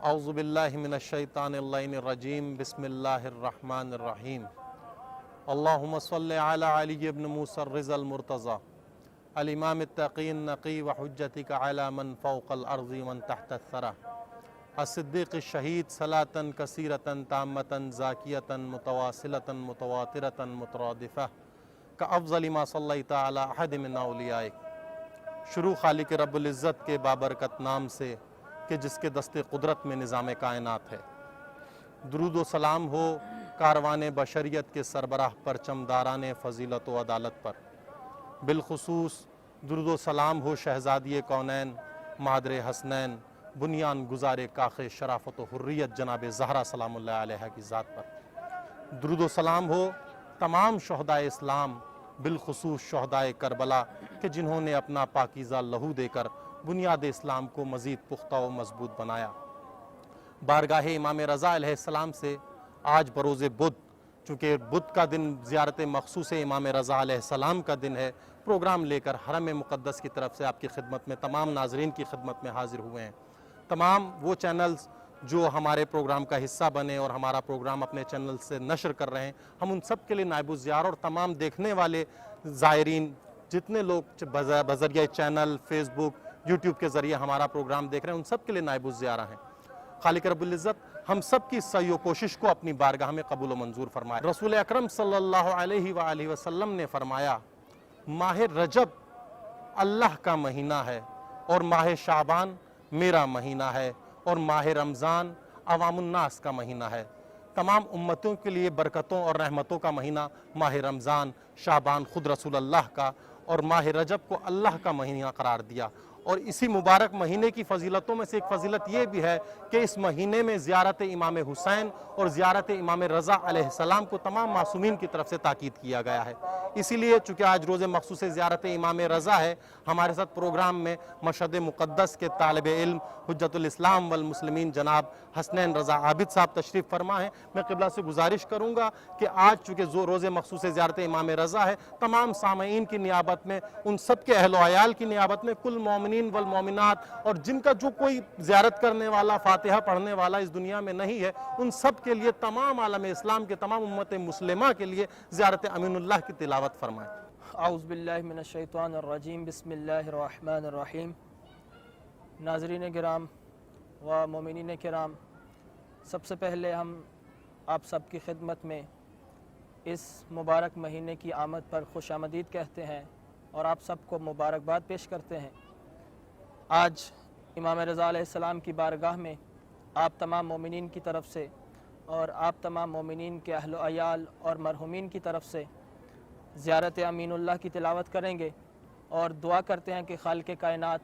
اعوذ باللہ من الشیطان اللعین الرجیم بسم اللہ الرحمن الرحیم اللہم صلی علی علی ابن موسیٰ الرضا المرتضی الامام التقی النقی وحجتک علی من فوق الارض من تحت الثری الصدیق الشہید صلاة کثیرة تامة زاکیة متواصلة متواترة مترادفة کافضل ما صلیت علی احد من اولیائک۔ شروع خالق رب العزت کے بابرکت نام سے کہ جس کے دست قدرت میں نظام کائنات ہے۔ درود و سلام ہو کاروان بشریت کے سربراہ پرچم داران فضیلت و عدالت پر، بالخصوص درود و سلام ہو شہزادی کونین مادر حسنین بنیان گزار کاخ شرافت و حریت جناب زہرا سلام اللہ علیہ کی ذات پر۔ درود و سلام ہو تمام شہدائے اسلام، بالخصوص شہدائے کربلا کہ جنہوں نے اپنا پاکیزہ لہو دے کر بنیاد اسلام کو مزید پختہ و مضبوط بنایا۔ بارگاہ امام رضا علیہ السلام سے آج بروز بدھ، چونکہ بدھ کا دن زیارت مخصوص امام رضا علیہ السلام کا دن ہے، پروگرام لے کر حرم مقدس کی طرف سے آپ کی خدمت میں تمام ناظرین کی خدمت میں حاضر ہوئے ہیں۔ تمام وہ چینلز جو ہمارے پروگرام کا حصہ بنے اور ہمارا پروگرام اپنے چینل سے نشر کر رہے ہیں، ہم ان سب کے لیے نائب الزیار اور تمام دیکھنے والے زائرین جتنے لوگ بذریعہ چینل، فیس بک، یوٹیوب کے ذریعے ہمارا پروگرام دیکھ رہے ہیں، ان سب کے لیے نائب الزیارہ ہیں۔ خالق رب العزت ہم سب کی سعی و کوشش کو اپنی بارگاہ میں قبول و منظور فرمائے۔ رسول اکرم صلی اللہ علیہ وآلہ وسلم نے فرمایا، ماہ رجب اللہ کا مہینہ ہے اور ماہ شعبان میرا مہینہ ہے اور ماہ رمضان عوام الناس کا مہینہ ہے۔ تمام امتوں کے لیے برکتوں اور رحمتوں کا مہینہ ماہ رمضان، شعبان خود رسول اللہ کا، اور ماہ رجب کو اللہ کا مہینہ قرار دیا۔ اور اسی مبارک مہینے کی فضیلتوں میں سے ایک فضیلت یہ بھی ہے کہ اس مہینے میں زیارت امام حسین اور زیارت امام رضا علیہ السلام کو تمام معصومین کی طرف سے تاکید کیا گیا ہے۔ اسی لیے چونکہ آج روز مخصوص زیارت امام رضا ہے، ہمارے ساتھ پروگرام میں مشہد مقدس کے طالب علم حجت الاسلام والمسلمین جناب حسنین رضا عابد صاحب تشریف فرما ہیں۔ میں قبلہ سے گزارش کروں گا کہ آج چونکہ روز مخصوص زیارت امام رضا ہے، تمام سامعین کی نیابت میں، ان سب کے اہل و عیال کی نیابت میں، کل مومنین والمومنات اور جن کا جو کوئی زیارت کرنے والا، فاتحہ پڑھنے والا اس دنیا میں نہیں ہے، ان سب کے لیے، تمام عالم اسلام کے تمام امت مسلمہ کے لیے زیارت امین اللہ کی تلاوت فرمائیں۔ اعوذ باللہ من الشیطان الرجیم بسم اللہ الرحمن الرحیم۔ ناظرین کرام و مومنین کرام، سب سے پہلے ہم آپ سب کی خدمت میں اس مبارک مہینے کی آمد پر خوش آمدید کہتے ہیں اور آپ سب کو مبارکباد پیش کرتے ہیں۔ آج امام رضا علیہ السلام کی بارگاہ میں آپ تمام مومنین کی طرف سے اور آپ تمام مومنین کے اہل و عیال اور مرحومین کی طرف سے زیارت امین اللہ کی تلاوت کریں گے اور دعا کرتے ہیں کہ خالق کائنات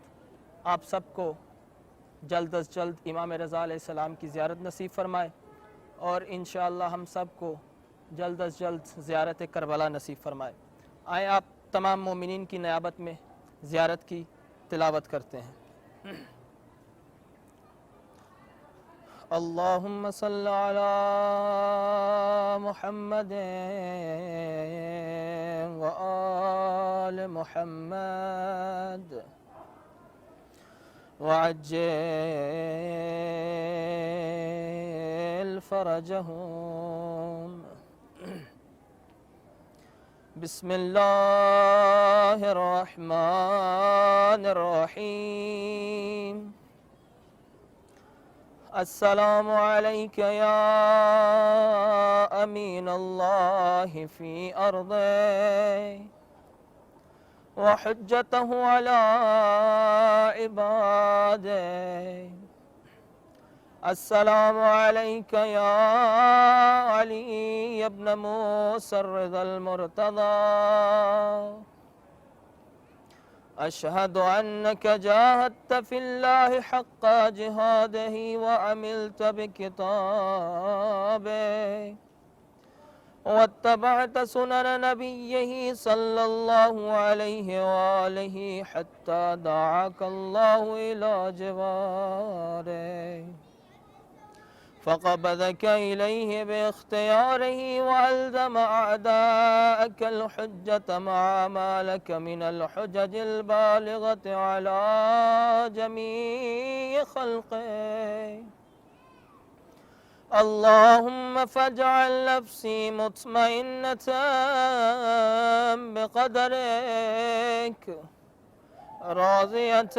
آپ سب کو جلد از جلد امام رضا علیہ السلام کی زیارت نصیب فرمائے اور انشاءاللہ ہم سب کو جلد از جلد زیارت کربلا نصیب فرمائے۔ آئیں آپ تمام مومنین کی نیابت میں زیارت کی تلاوت کرتے ہیں۔ اللہم صلی علی محمد و آل محمد وعجل فرجہم۔ بسم اللہ الرحمن الرحیم۔ السلام علیک یا امین اللہ فی ارضہ وحجتہ علی عبادہ۔ السلام علیک یا علی ابن موسیٰ الرضا المرتضی۔ اشہد انک جاہدت فی اللہ حق جہادہ وعملت بکتابہ واتبعت سنن نبیہ صلی اللہ علیہ وآلہ حتی دعاک اللہ الی جوارہ فقبضك إليه باختياره وألزم أعداءك الحجة مع ما لك من الحجج البالغة على جميع خلقه اللهم فاجعل نفسي مطمئنة بقدرك راضية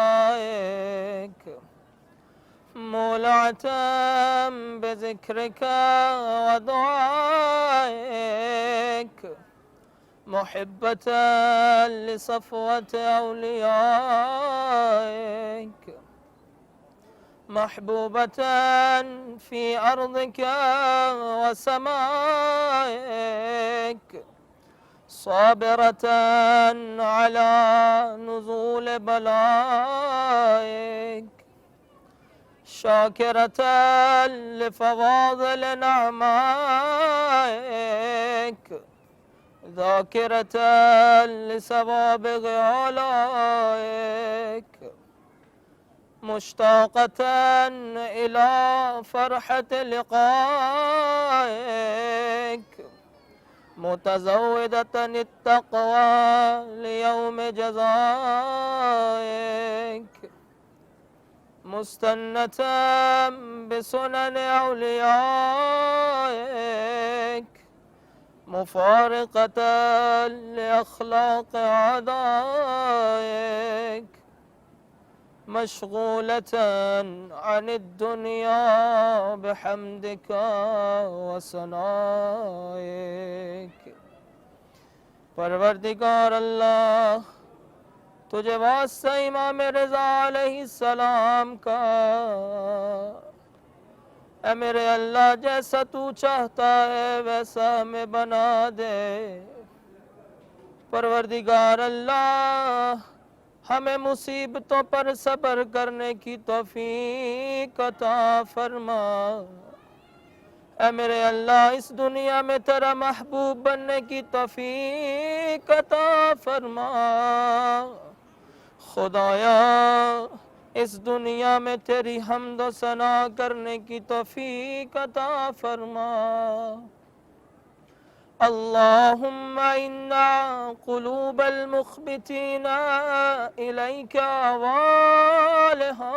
بقضائك مولعة بذكرك ودعائك محبة لصفوة أوليائك محبوبة في أرضك وسمائك صابرة على نزول بلائك شاكرة لفواضل نعمائك ذاكرة لسوابغ آلائك مشتاقة إلى فرحة لقائك متزودة التقوى ليوم جزائك مستنة بسنن أوليائك مفارقة لأخلاق أعدائك مشغولة عن الدنيا بحمدك وثنائك پروردگار اللہ تجھے واسطہ امام رضا علیہ السلام کا اے میرے اللہ جیسا تو چاہتا ہے ویسا ہمیں بنا دے پروردگار اللہ ہمیں مصیبتوں پر صبر کرنے کی توفیق عطا فرما اے میرے اللہ اس دنیا میں تیرا محبوب بننے کی توفیق عطا فرما خدایا اس دنیا میں تیری حمد و ثنا کرنے کی توفیق عطا فرما اللہم انا قلوب المخبتین الیک والہا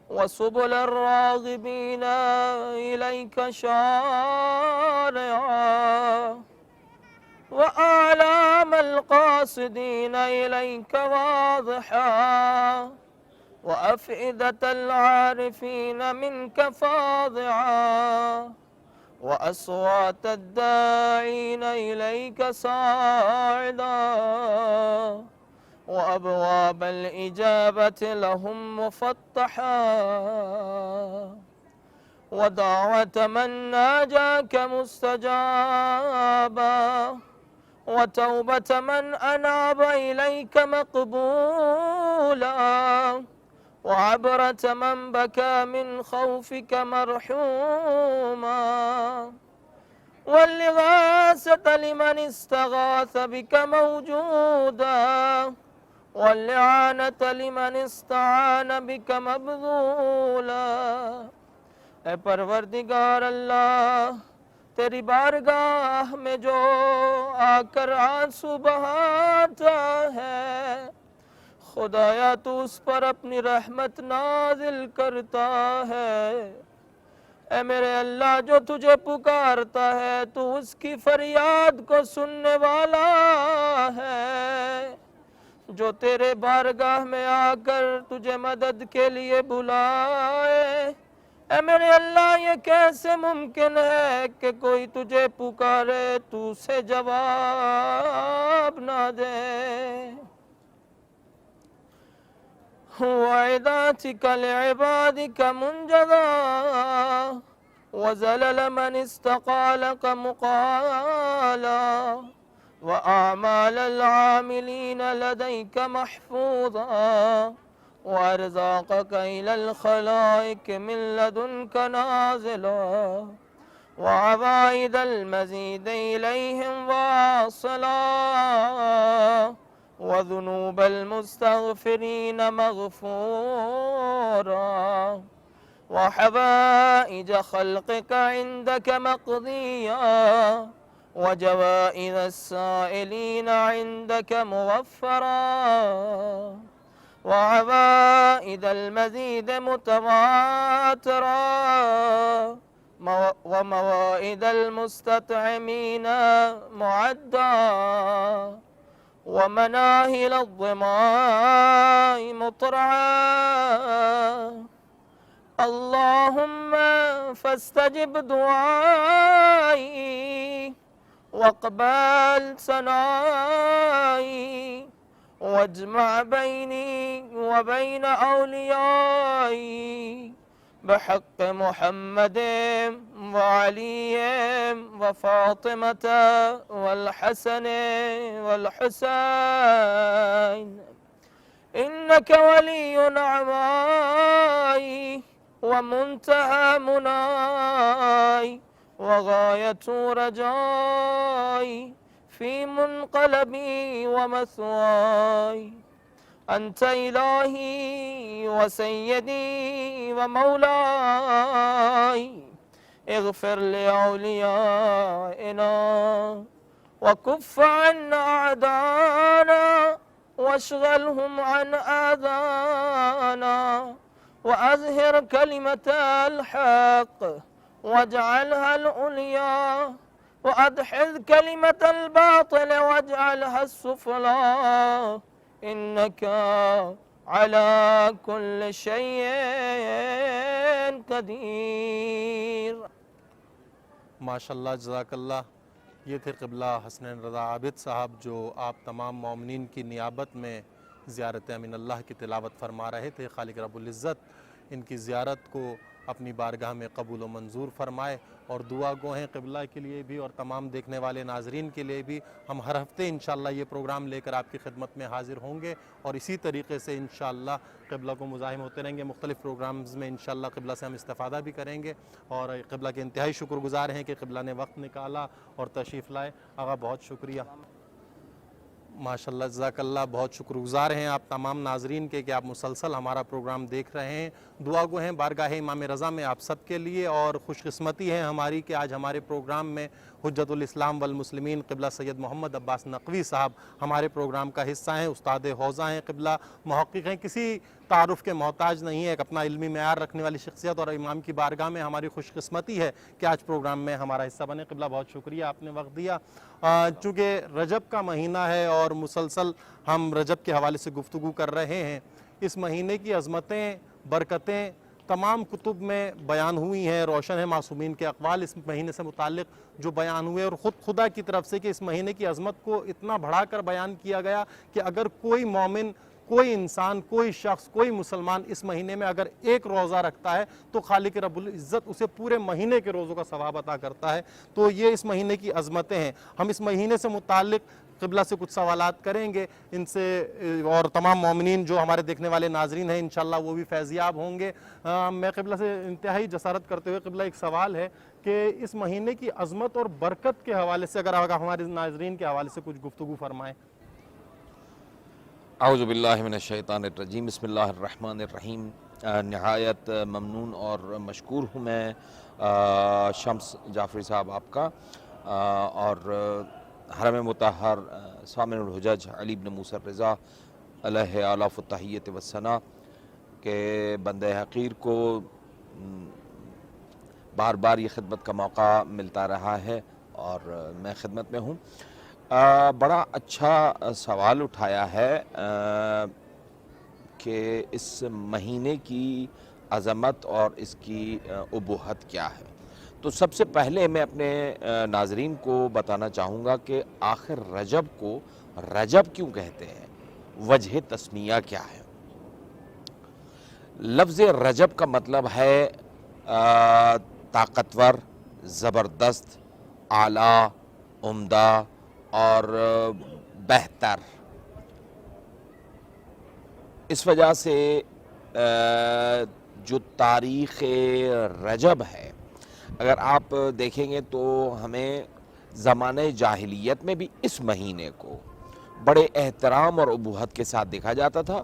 وسبل الراغبین الیک شارعا وآلام القاصدین الیک واضحا وأفئدة العارفین منک فاضعا وأصوات الداعين إليك صاعدا وأبواب الإجابة لهم مفتحا ودعوة من ناجاك مستجابا وتوبة من أناب إليك مقبولا وعبرة من بكى من خوفك مرحوما والإغاثة لمن استغاث بك موجودا والإعانة لمن استعان بك مبذولا اے پروردگار اللہ تیری بارگاہ میں جو آ کر آنسو بہاتا ہے خدایا تو اس پر اپنی رحمت نازل کرتا ہے اے میرے اللہ جو تجھے پکارتا ہے تو اس کی فریاد کو سننے والا ہے جو تیرے بارگاہ میں آ کر تجھے مدد کے لیے بلائے اے میرے اللہ یہ کیسے ممکن ہے کہ کوئی تجھے پکارے تو اسے جواب نہ دے وعداتك لعبادك منجدا وزلل من استقالك مقالا وأعمال العاملين لديك محفوظا وأرزاقك إلى الخلائق من لدنك نازلا وعوائد المزيد إليهم واصلا وذنوب المستغفرين مغفورا وحوائج خلقك عندك مقضيا وجوائز السائلين عندك موفرا وعوائد المزيد متواترة وموائد المستطعمين معدة ومناهل الظماء مطرعة. اللهم فاستجب دعائي واقبل ثنائي واجمع بيني وبين أوليائي بحق محمد وعلي وفاطمة والحسن والحسين، إنك ولي نعمائي ومنتهى مناي وغاية رجائي في منقلبي ومثواي. أنت إلهي وسيدي ومولاي، اغفر لأوليائنا وكف عنا أعداءنا واشغلهم عن آذانا وأظهر كلمة الحق واجعلها العليا وأدحض كلمة الباطل واجعلها السفلى، إنك على كل شيء قدیر. ماشاءاللہ، جزاک اللہ. یہ تھے قبلہ حسنین رضا عابد صاحب جو آپ تمام مومنین کی نیابت میں زیارت امین اللہ کی تلاوت فرما رہے تھے. خالق رب العزت ان کی زیارت کو اپنی بارگاہ میں قبول و منظور فرمائے، اور دعا گو ہیں قبلہ کے لیے بھی اور تمام دیکھنے والے ناظرین کے لیے بھی. ہم ہر ہفتے انشاءاللہ یہ پروگرام لے کر آپ کی خدمت میں حاضر ہوں گے، اور اسی طریقے سے انشاءاللہ قبلہ کو مزاحم ہوتے رہیں گے. مختلف پروگرامز میں انشاءاللہ قبلہ سے ہم استفادہ بھی کریں گے، اور قبلہ کے انتہائی شکر گزار ہیں کہ قبلہ نے وقت نکالا اور تشریف لائے. آقا بہت شکریہ. ماشاءاللہ، جزاک اللہ. بہت شکر گزار ہیں آپ تمام ناظرین کے کہ آپ مسلسل ہمارا پروگرام دیکھ رہے ہیں. دعا گو ہیں بارگاہ امام رضا میں آپ سب کے لیے، اور خوش قسمتی ہے ہماری کہ آج ہمارے پروگرام میں حجت الاسلام والمسلمین قبلہ سید محمد عباس نقوی صاحب ہمارے پروگرام کا حصہ ہیں. استاد حوزہ ہیں، قبلہ محقق ہیں، کسی تعارف کے محتاج نہیں ہے، ایک اپنا علمی معیار رکھنے والی شخصیت، اور امام کی بارگاہ میں ہماری خوش قسمتی ہے کہ آج پروگرام میں ہمارا حصہ بنے. قبلہ بہت شکریہ، آپ نے وقت دیا. چونکہ رجب کا مہینہ ہے اور مسلسل ہم رجب کے حوالے سے گفتگو کر رہے ہیں، اس مہینے کی عظمتیں، برکتیں تمام کتب میں بیان ہوئی ہیں. روشن ہے معصومین کے اقوال اس مہینے سے متعلق جو بیان ہوئے، اور خود خدا کی طرف سے کہ اس مہینے کی عظمت کو اتنا بڑھا کر بیان کیا گیا کہ اگر کوئی مومن، کوئی انسان، کوئی شخص، کوئی مسلمان اس مہینے میں اگر ایک روزہ رکھتا ہے تو خالق رب العزت اسے پورے مہینے کے روزوں کا ثواب عطا کرتا ہے. تو یہ اس مہینے کی عظمتیں ہیں. ہم اس مہینے سے متعلق قبلہ سے کچھ سوالات کریں گے ان سے، اور تمام مومنین جو ہمارے دیکھنے والے ناظرین ہیں انشاءاللہ وہ بھی فیضیاب ہوں گے. میں قبلہ سے انتہائی جسارت کرتے ہوئے قبلہ ایک سوال ہے کہ اس مہینے کی عظمت اور برکت کے حوالے سے اگر ہمارے ناظرین کے حوالے سے کچھ گفتگو فرمائیں. اعوذ باللہ من الشیطان الرجیم، بسم اللہ الرحمن الرحیم. نہایت ممنون اور مشکور ہوں میں شمس جعفری صاحب آپ کا، اور حرم مطہر سامن الحجج علی بن موسیٰ الرضا علیہ آلاف التحیت والثناء کے بندہ حقیر کو بار بار یہ خدمت کا موقع ملتا رہا ہے اور میں خدمت میں ہوں. بڑا اچھا سوال اٹھایا ہے کہ اس مہینے کی عظمت اور اس کی ابوہت کیا ہے. تو سب سے پہلے میں اپنے ناظرین کو بتانا چاہوں گا کہ آخر رجب کو رجب کیوں کہتے ہیں، وجہ تسمیہ کیا ہے. لفظ رجب کا مطلب ہے طاقتور، زبردست، اعلیٰ، عمدہ اور بہتر. اس وجہ سے جو تاریخ رجب ہے اگر آپ دیکھیں گے تو ہمیں زمانہ جاہلیت میں بھی اس مہینے کو بڑے احترام اور ابوہت کے ساتھ دیکھا جاتا تھا،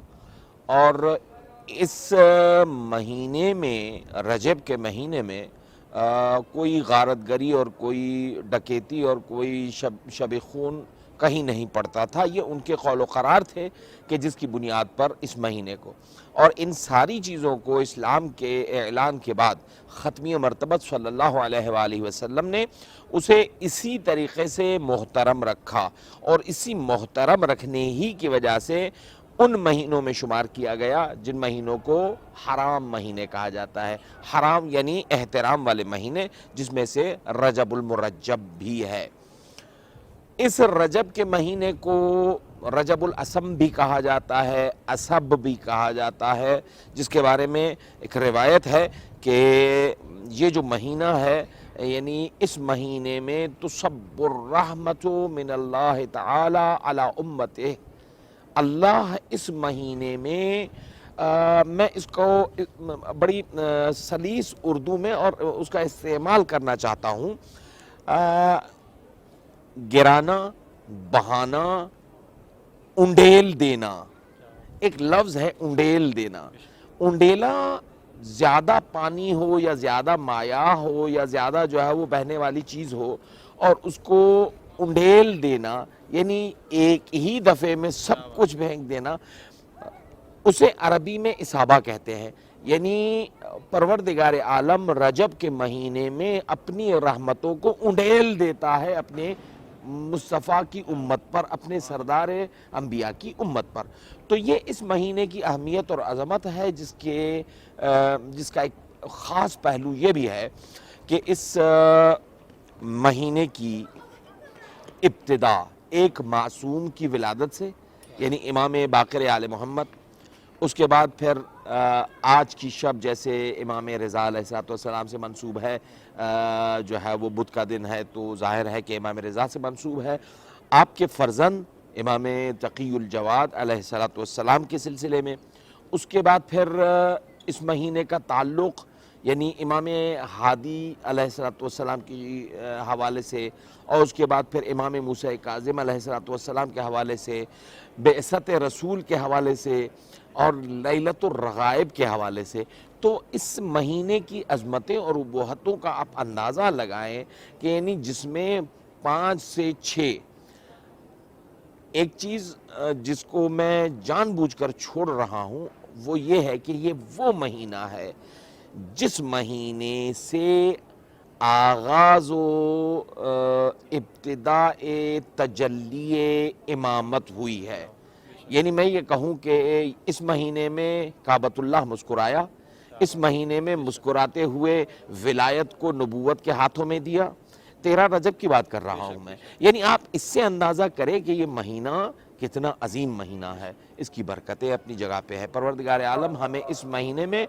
اور اس مہینے میں، رجب کے مہینے میں کوئی غارت گری اور کوئی ڈکیتی اور کوئی شب خون کہیں نہیں پڑتا تھا۔ یہ ان کے قول و قرار تھے کہ جس کی بنیاد پر اس مہینے کو، اور ان ساری چیزوں کو اسلام کے اعلان کے بعد ختمی مرتبت صلی اللہ علیہ وآلہ وسلم نے اسے اسی طریقے سے محترم رکھا، اور اسی محترم رکھنے ہی کی وجہ سے ان مہینوں میں شمار کیا گیا جن مہینوں کو حرام مہینے کہا جاتا ہے۔ حرام یعنی احترام والے مہینے، جس میں سے رجب المرجب بھی ہے۔ اس رجب کے مہینے کو رجب الاسم بھی کہا جاتا ہے، اسب بھی کہا جاتا ہے، جس کے بارے میں ایک روایت ہے کہ یہ جو مہینہ ہے، یعنی اس مہینے میں تصب الرحمت من اللہ تعالی علی امتہ، اللہ اس مہینے میں میں اس کو بڑی سلیس اردو میں اور اس کا استعمال کرنا چاہتا ہوں، گرانا، بہانا، انڈیل دینا، ایک لفظ ہے انڈیل دینا۔ انڈیلا زیادہ پانی ہو یا زیادہ مایع ہو یا زیادہ جو ہے وہ بہنے والی چیز ہو اور اس کو انڈیل دینا، یعنی ایک ہی دفعے میں سب کچھ پھینک دینا، اسے عربی میں اصابہ کہتے ہیں۔ یعنی پروردگار عالم رجب کے مہینے میں اپنی رحمتوں کو انڈیل دیتا ہے اپنے مصطفیٰ کی امت پر، اپنے سردار انبیاء کی امت پر۔ تو یہ اس مہینے کی اہمیت اور عظمت ہے، جس کا ایک خاص پہلو یہ بھی ہے کہ اس مہینے کی ابتدا ایک معصوم کی ولادت سے، یعنی امام باقر آل محمد، اس کے بعد پھر آج کی شب جیسے امام رضا علیہ السلام سے منسوب ہے، جو ہے وہ بدھ کا دن ہے تو ظاہر ہے کہ امام رضا سے منسوب ہے، آپ کے فرزند امام تقی الجواد علیہ السلام کے سلسلے میں، اس کے بعد پھر اس مہینے کا تعلق یعنی امام ہادی علیہ السلام کی حوالے سے، اور اس کے بعد پھر امام موسیٰ کاظم علیہ السلام کے حوالے سے، بعثت رسول کے حوالے سے، اور لیلۃ الرغائب کے حوالے سے۔ تو اس مہینے کی عظمتیں اور ابوہتوں کا آپ اندازہ لگائیں کہ یعنی جس میں 5 سے 6، ایک چیز جس کو میں جان بوجھ کر چھوڑ رہا ہوں وہ یہ ہے کہ یہ وہ مہینہ ہے جس مہینے سے آغاز و ابتداء تجلی امامت ہوئی ہے۔ یعنی میں یہ کہوں کہ اس مہینے میں کعبۃ اللہ مسکرایا، اس مہینے میں مسکراتے ہوئے ولایت کو نبوت کے ہاتھوں میں دیا۔ 13 رجب کی بات کر رہا ہوں میں، یعنی آپ اس سے اندازہ کریں کہ یہ مہینہ کتنا عظیم مہینہ ہے، اس کی برکتیں اپنی جگہ پہ ہے۔ پروردگار عالم ہمیں اس مہینے میں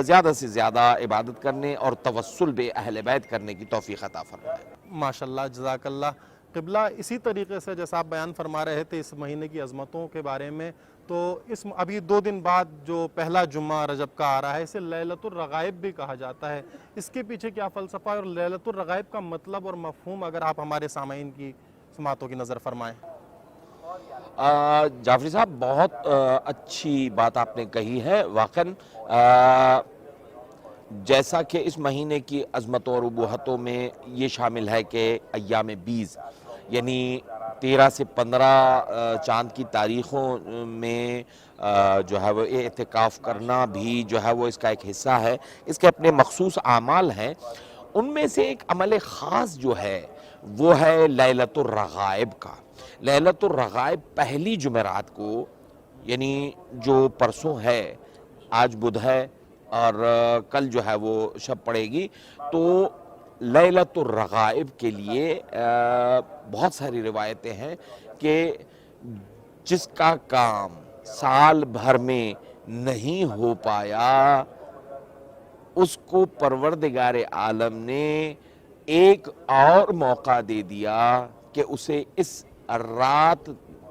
زیادہ سے زیادہ عبادت کرنے اور توسل بے اہل بیت کرنے کی توفیق عطا فرمائے۔ ماشاءاللہ، جزاک اللہ۔ قبلہ اسی طریقے سے جیسا آپ بیان فرما رہے تھے اس مہینے کی عظمتوں کے بارے میں، تو ابھی 2 دن بعد جو پہلا جمعہ رجب کا آ رہا ہے، اسے لیلۃ الرغائب بھی کہا جاتا ہے۔ اس کے پیچھے کیا فلسفہ ہے اور لیلۃ الرغائب کا مطلب اور مفہوم اگر آپ ہمارے سامعین کی سماعتوں کی نظر فرمائیں؟ جعفری صاحب، بہت اچھی بات آپ نے کہی ہے۔ واقعاً جیسا کہ اس مہینے کی عظمتوں اور ابوہتوں میں یہ شامل ہے کہ ایام بیز یعنی 13 سے 15 چاند کی تاریخوں میں جو ہے وہ اعتکاف کرنا بھی جو ہے وہ اس کا ایک حصہ ہے، اس کے اپنے مخصوص اعمال ہیں۔ ان میں سے ایک عمل خاص جو ہے وہ ہے لیلۃ الرغائب کا۔ لیلۃ الرغائب پہلی جمعرات کو، یعنی جو پرسوں ہے، آج بدھ ہے اور کل جو ہے وہ شب پڑے گی، تو لیلۃ الرغائب کے لیے بہت ساری روایتیں ہیں کہ جس کا کام سال بھر میں نہیں ہو پایا اس کو پروردگار عالم نے ایک اور موقع دے دیا کہ اسے اس رات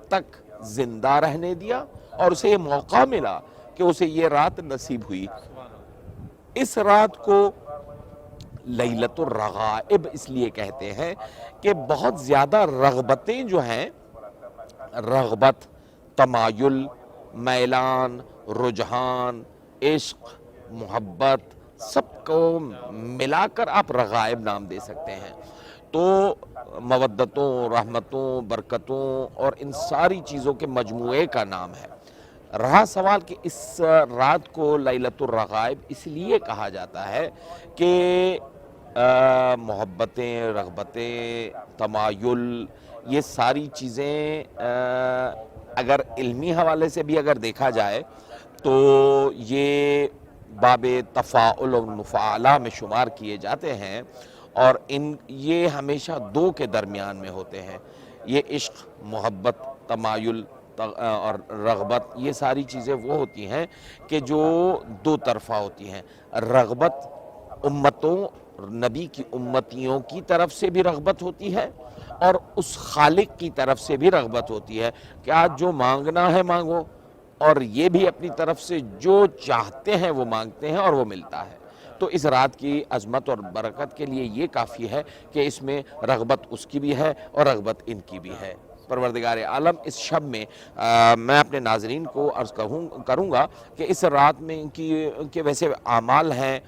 تک زندہ رہنے دیا، اور اسے یہ موقع ملا کہ اسے یہ رات نصیب ہوئی۔ اس رات کو لیلۃ الرغائب اس لیے کہتے ہیں کہ بہت زیادہ رغبتیں جو ہیں، رغبت، تمایل، میلان، رجحان، عشق، محبت، سب کو ملا کر آپ رغائب نام دے سکتے ہیں۔ تو مودتوں، رحمتوں، برکتوں اور ان ساری چیزوں کے مجموعے کا نام ہے۔ رہا سوال کہ اس رات کو لیلۃ الرغائب اس لیے کہا جاتا ہے کہ محبتیں، رغبتیں، تمایل، یہ ساری چیزیں اگر علمی حوالے سے بھی اگر دیکھا جائے تو یہ باب تفاعل اور مفاعلہ میں شمار کیے جاتے ہیں، اور یہ ہمیشہ دو کے درمیان میں ہوتے ہیں۔ یہ عشق، محبت، تمایل اور رغبت، یہ ساری چیزیں وہ ہوتی ہیں کہ جو دو طرفہ ہوتی ہیں۔ رغبت امتوں، نبی کی امتیوں کی طرف سے بھی رغبت ہوتی ہے، اور اس خالق کی طرف سے بھی رغبت ہوتی ہے کہ آج جو مانگنا ہے مانگو، اور یہ بھی اپنی طرف سے جو چاہتے ہیں وہ مانگتے ہیں اور وہ ملتا ہے۔ تو اس رات کی عظمت اور برکت کے لیے یہ کافی ہے کہ اس میں رغبت اس کی بھی ہے اور رغبت ان کی بھی ہے۔ پروردگار عالم اس شب میں میں اپنے ناظرین کو عرض کروں گا کہ اس رات میں ان کے ویسے اعمال ہیں،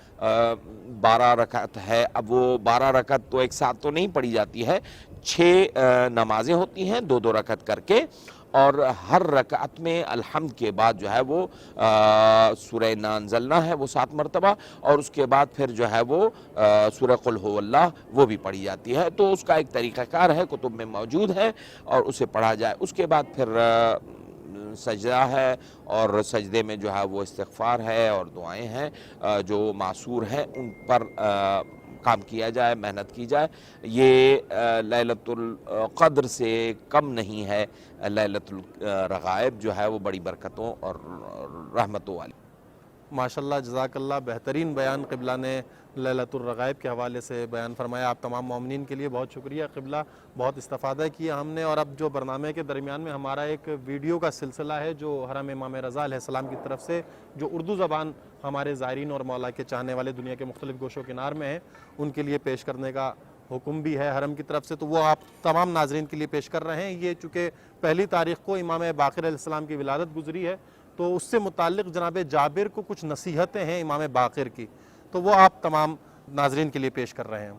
12 رکعت ہے۔ اب وہ 12 رکعت تو ایک ساتھ تو نہیں پڑھی جاتی ہے، 6 نمازیں ہوتی ہیں 2-2 رکعت کر کے، اور ہر رکعت میں الحمد کے بعد جو ہے وہ سورہ انا انزلنا ہے وہ 7 مرتبہ، اور اس کے بعد پھر جو ہے وہ سورہ قل هو اللہ وہ بھی پڑھی جاتی ہے۔ تو اس کا ایک طریقہ کار ہے، کتب میں موجود ہے، اور اسے پڑھا جائے۔ اس کے بعد پھر سجدہ ہے، اور سجدے میں جو ہے وہ استغفار ہے اور دعائیں ہیں جو معصور ہیں، ان پر کام کیا جائے، محنت کی جائے۔ یہ لیلۃ القدر سے کم نہیں ہے، لیلۃ الرغائب جو ہے وہ بڑی برکتوں اور رحمتوں والی۔ ماشاءاللہ، جزاک اللہ، بہترین بیان قبلہ نے لیلۃ الرغائب کے حوالے سے بیان فرمایا۔ آپ تمام مومنین کے لیے بہت شکریہ قبلہ، بہت استفادہ کیا ہم نے۔ اور اب جو برنامے کے درمیان میں ہمارا ایک ویڈیو کا سلسلہ ہے جو حرم امام رضا علیہ السلام کی طرف سے، جو اردو زبان ہمارے زائرین اور مولا کے چاہنے والے دنیا کے مختلف گوشوں کنار میں ہیں، ان کے لیے پیش کرنے کا حکم بھی ہے حرم کی طرف سے، تو وہ آپ تمام ناظرین کے لیے پیش کر رہے ہیں۔ یہ چونکہ 1 تاریخ کو امام باقر علیہ السلام کی ولادت گزری ہے، تو اس سے متعلق جناب جابر کو کچھ نصیحتیں ہیں امام باقر کی، تو وہ آپ تمام ناظرین کے لیے پیش کر رہے ہیں۔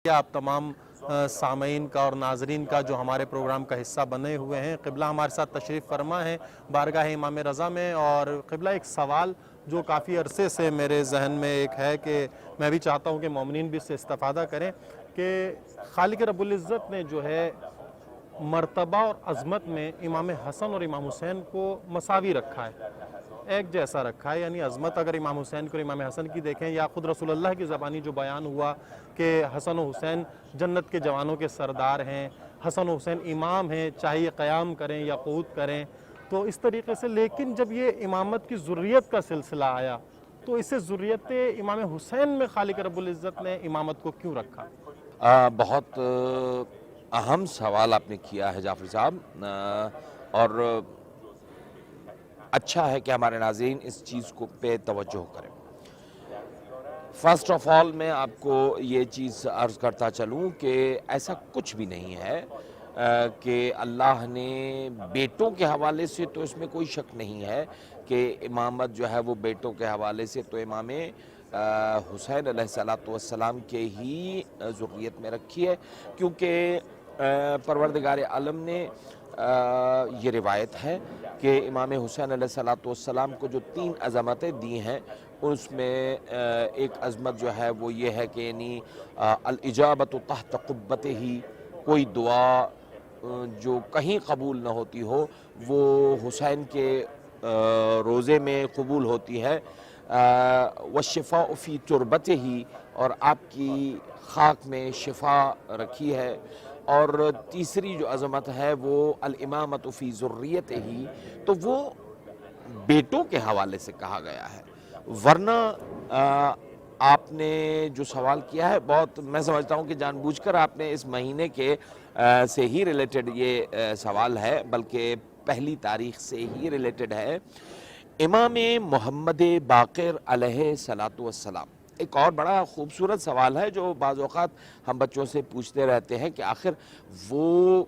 آپ تمام سامعین کا اور ناظرین کا جو ہمارے پروگرام کا حصہ بنے ہوئے ہیں، قبلہ ہمارے ساتھ تشریف فرما ہے بارگاہ امام رضا میں۔ اور قبلہ، ایک سوال جو کافی عرصے سے میرے ذہن میں ایک ہے کہ میں بھی چاہتا ہوں کہ مومنین بھی اس سے استفادہ کریں، کہ خالق رب العزت نے جو ہے مرتبہ اور عظمت میں امام حسن اور امام حسین کو مساوی رکھا ہے، ایک جیسا رکھا ہے۔ یعنی عظمت اگر امام حسین کو اور امام حسن کی دیکھیں، یا خود رسول اللہ کی زبانی جو بیان ہوا کہ حسن و حسین جنت کے جوانوں کے سردار ہیں، حسن و حسین امام ہیں، چاہے یہ قیام کریں یا قعود کریں، تو اس طریقے سے۔ لیکن جب یہ امامت کی ذریت کا سلسلہ آیا تو اسے ذریت امام حسین میں خالق رب العزت نے امامت کو کیوں رکھا؟ بہت اہم سوال آپ نے کیا ہے جعفری صاحب، اور اچھا ہے کہ ہمارے ناظرین اس چیز کو پہ توجہ کریں۔ فرسٹ آف آل میں آپ کو یہ چیز عرض کرتا چلوں کہ ایسا کچھ بھی نہیں ہے کہ اللہ نے بیٹوں کے حوالے سے، تو اس میں کوئی شک نہیں ہے کہ امامت جو ہے وہ بیٹوں کے حوالے سے تو امام حسین علیہ السلام کے ہی ذریت میں رکھی ہے، کیونکہ پروردگار عالم نے یہ روایت ہے کہ امام حسین علیہ السلام کو جو 3 عظمتیں دی ہیں، اس میں ایک عظمت جو ہے وہ یہ ہے کہ یعنی الاجابت تحت قبتہ ہی، کوئی دعا جو کہیں قبول نہ ہوتی ہو وہ حسین کے روزے میں قبول ہوتی ہے، والشفاء فی تربتہ ہی، اور آپ کی خاک میں شفا رکھی ہے، اور تیسری جو عظمت ہے وہ الامامت فی ذریتہ ہی، تو وہ بیٹوں کے حوالے سے کہا گیا ہے۔ ورنہ آپ نے جو سوال کیا ہے بہت، میں سمجھتا ہوں کہ جان بوجھ کر آپ نے اس مہینے کے سے ہی ریلیٹڈ یہ سوال ہے، بلکہ پہلی تاریخ سے ہی ریلیٹڈ ہے۔ امام محمد باقر علیہ السلام، ایک اور بڑا خوبصورت سوال ہے جو بعض اوقات ہم بچوں سے پوچھتے رہتے ہیں کہ آخر وہ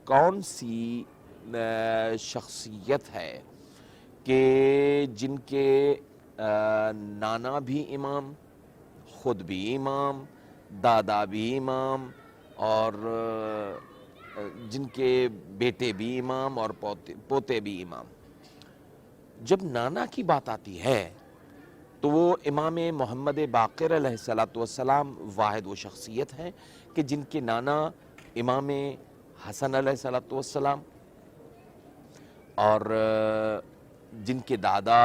کون سی شخصیت ہے کہ جن کے نانا بھی امام، خود بھی امام، دادا بھی امام، اور جن کے بیٹے بھی امام اور پوتے بھی امام۔ جب نانا کی بات آتی ہے تو وہ امام محمد باقر علیہ السلام واحد وہ شخصیت ہیں کہ جن کے نانا امام حسن علیہ السلام، اور جن کے دادا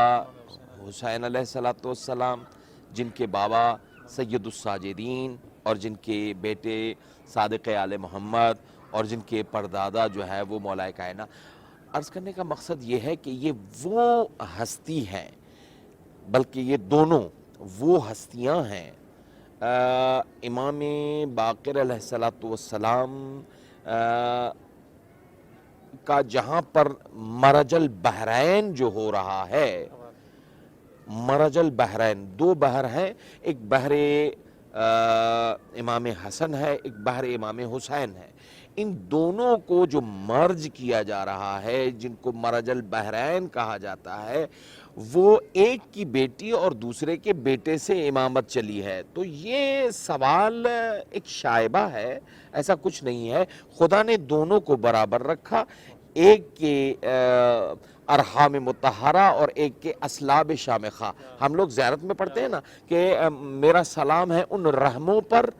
حسین علیہ السلام، جن کے بابا سید الساجدین، اور جن کے بیٹے صادق آل محمد، اور جن کے پردادا جو ہے وہ مولا کائنات۔ عرض کرنے کا مقصد یہ ہے کہ یہ وہ ہستی ہیں، بلکہ یہ دونوں وہ ہستیاں ہیں، امام باقر علیہ السلام کا جہاں پر مرج البحرین جو ہو رہا ہے، مرج البحرین، 2 بحر ہیں، ایک بحر امام حسن ہے، ایک بحر امام حسین ہے، ان دونوں کو جو مرج کیا جا رہا ہے، جن کو مرج البحرین کہا جاتا ہے، وہ ایک کی بیٹی اور دوسرے کے بیٹے سے امامت چلی ہے۔ تو یہ سوال ایک شائبہ ہے، ایسا کچھ نہیں ہے، خدا نے دونوں کو برابر رکھا، ایک کے ارحام مطہرہ اور ایک کے اسلاب شامخہ۔ ہم لوگ زیارت میں پڑھتے ہیں نا کہ میرا سلام ہے ان رحموں پر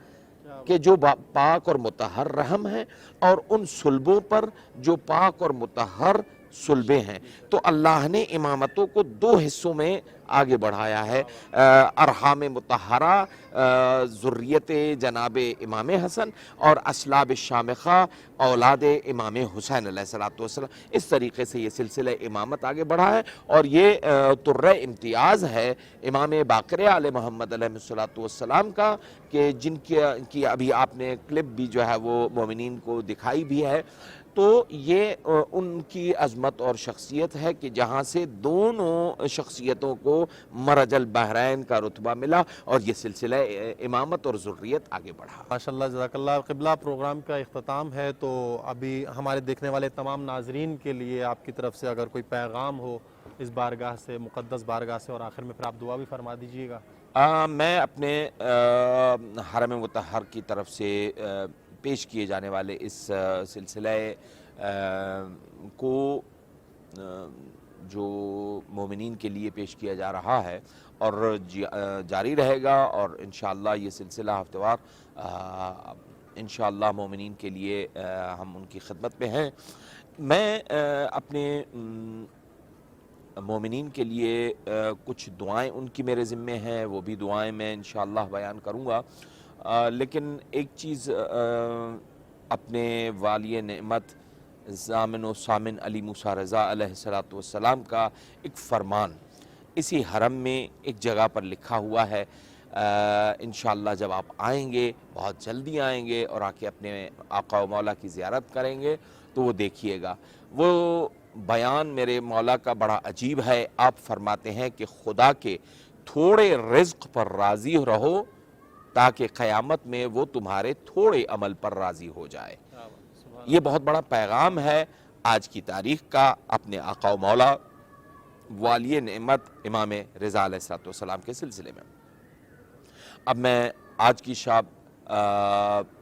کہ جو پاک اور مطہر رحم ہیں، اور ان صلبوں پر جو پاک اور مطہر صلبیں ہیں۔ تو اللہ نے امامتوں کو 2 حصوں میں آگے بڑھایا ہے، ارحام مطہرہ ذریت جناب امام حسن، اور اسلاب شامخہ اولاد امام حسین علیہ السلام۔ اس طریقے سے یہ سلسلہ امامت آگے بڑھا ہے، اور یہ طرہ امتیاز ہے امام باقر علیہ محمد علیہ السلام کا، کہ جن کی ابھی آپ نے کلپ بھی جو ہے وہ مومنین کو دکھائی بھی ہے۔ تو یہ ان کی عظمت اور شخصیت ہے کہ جہاں سے دونوں شخصیتوں کو مرج البحرین کا رتبہ ملا، اور یہ سلسلہ امامت اور ذریت آگے بڑھا۔ ماشاءاللہ، جزاک اللہ۔ قبلہ پروگرام کا اختتام ہے، تو ابھی ہمارے دیکھنے والے تمام ناظرین کے لیے آپ کی طرف سے اگر کوئی پیغام ہو اس بارگاہ سے، مقدس بارگاہ سے، اور آخر میں پھر آپ دعا بھی فرما دیجیے گا۔ میں اپنے حرم مطہر کی طرف سے پیش کیے جانے والے اس سلسلہ کو جو مومنین کے لیے پیش کیا جا رہا ہے اور جاری رہے گا، اور انشاءاللہ یہ سلسلہ ہفتہ وار انشاءاللہ مومنین کے لیے ہم ان کی خدمت میں ہیں۔ میں اپنے مومنین کے لیے کچھ دعائیں ان کی میرے ذمے ہیں، وہ بھی دعائیں میں انشاءاللہ بیان کروں گا، لیکن ایک چیز اپنے والی نعمت ضامن و سامن علی موسیٰ رضا علیہ السلام کا ایک فرمان اسی حرم میں ایک جگہ پر لکھا ہوا ہے۔ انشاءاللہ جب آپ آئیں گے، بہت جلدی آئیں گے اور آ کے اپنے آقا و مولا کی زیارت کریں گے، تو وہ دیکھیے گا۔ وہ بیان میرے مولا کا بڑا عجیب ہے. آپ فرماتے ہیں کہ خدا کے تھوڑے رزق پر راضی رہو تاکہ قیامت میں وہ تمہارے تھوڑے عمل پر راضی ہو جائے. یہ بہت بڑا پیغام ہے آج کی تاریخ کا اپنے آقا و مولا والی نعمت امام رضا علیہ السلام کے سلسلے میں. اب میں آج کی شب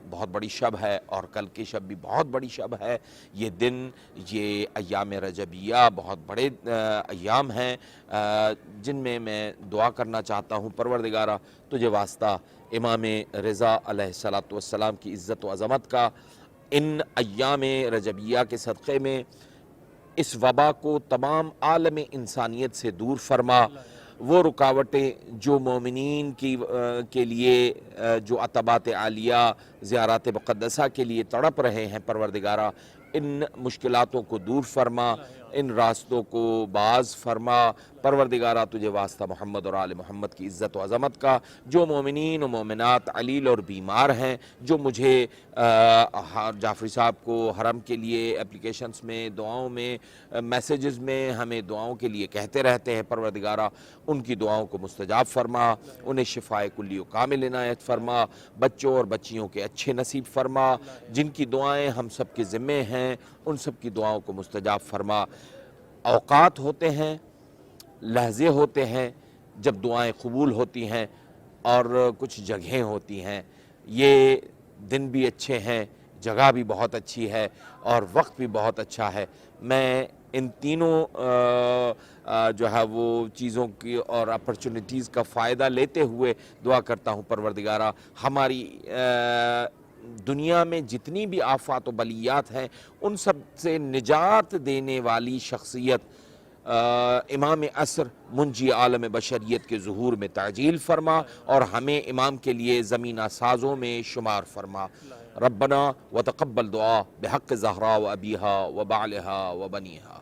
بہت بڑی شب ہے اور کل کی شب بھی بہت بڑی شب ہے. یہ دن، یہ ایام رجبیہ بہت بڑے ایام ہیں جن میں میں دعا کرنا چاہتا ہوں پروردگارہ تجھے واسطہ امام رضا علیہ السلام کی عزت و عظمت کا ان ایام رجبیہ کے صدقے میں اس وبا کو تمام عالم انسانیت سے دور فرما. وہ رکاوٹیں جو مومنین کے لیے جو عتبات عالیہ زیارات مقدسہ کے لیے تڑپ رہے ہیں پروردگارہ ان مشکلاتوں کو دور فرما، ان راستوں کو باز فرما. پروردگارہ تجھے واسطہ محمد اور آل محمد کی عزت و عظمت کا جو مومنین و مومنات علیل اور بیمار ہیں، جو مجھے جعفری صاحب کو حرم کے لیے اپلیکیشنز میں، دعاؤں میں، میسیجز میں ہمیں دعاؤں کے لیے کہتے رہتے ہیں، پروردگارہ ان کی دعاؤں کو مستجاب فرما، انہیں شفائے کلی و کامل عنایت فرما، بچوں اور بچیوں کے اچھے نصیب فرما. جن کی دعائیں ہم سب کے ذمے ہیں ان سب کی دعاؤں کو مستجاب فرما. اوقات ہوتے ہیں، لحظے ہوتے ہیں جب دعائیں قبول ہوتی ہیں اور کچھ جگہیں ہوتی ہیں. یہ دن بھی اچھے ہیں، جگہ بھی بہت اچھی ہے اور وقت بھی بہت اچھا ہے. میں ان تینوں جو ہے وہ چیزوں کی اور اپرچونٹیز کا فائدہ لیتے ہوئے دعا کرتا ہوں پروردگارہ ہماری دنیا میں جتنی بھی آفات و بلیات ہیں ان سب سے نجات دینے والی شخصیت امام عصر منجی عالم بشریت کے ظہور میں تعجیل فرما اور ہمیں امام کے لیے زمینہ سازوں میں شمار فرما. ربنا وتقبل دعا بحق زہرا و ابیہا و بعلہا و بنیہا.